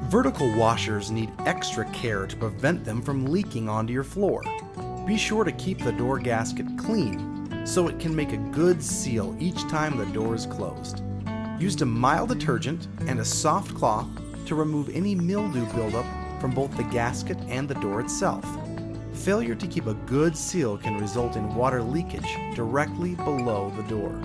Vertical washers need extra care to prevent them from leaking onto your floor. Be sure to keep the door gasket clean so it can make a good seal each time the door is closed. Use a mild detergent and a soft cloth to remove any mildew buildup from both the gasket and the door itself. Failure to keep a good seal can result in water leakage directly below the door.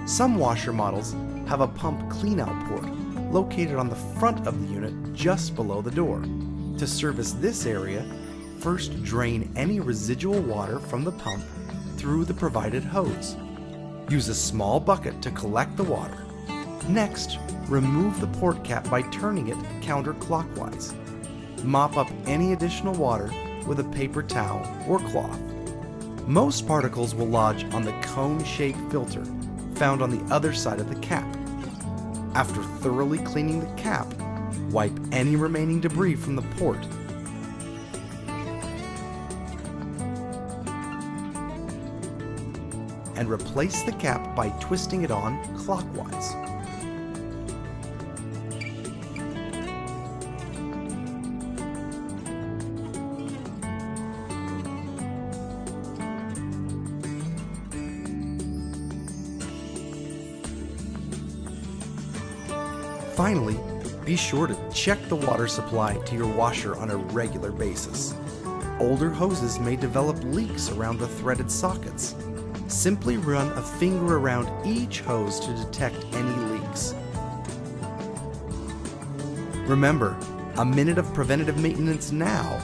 Some washer models have a pump cleanout port located on the front of the unit just below the door. To service this area, first drain any residual water from the pump through the provided hose. Use a small bucket to collect the water. Next, remove the port cap by turning it counterclockwise. Mop up any additional water with a paper towel or cloth. Most particles will lodge on the cone-shaped filter found on the other side of the cap. After thoroughly cleaning the cap, wipe any remaining debris from the port. And replace the cap by twisting it on clockwise. Finally, be sure to check the water supply to your washer on a regular basis. Older hoses may develop leaks around the threaded sockets. Simply run a finger around each hose to detect any leaks. Remember, a minute of preventative maintenance now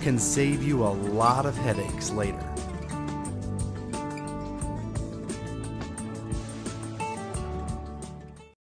can save you a lot of headaches later.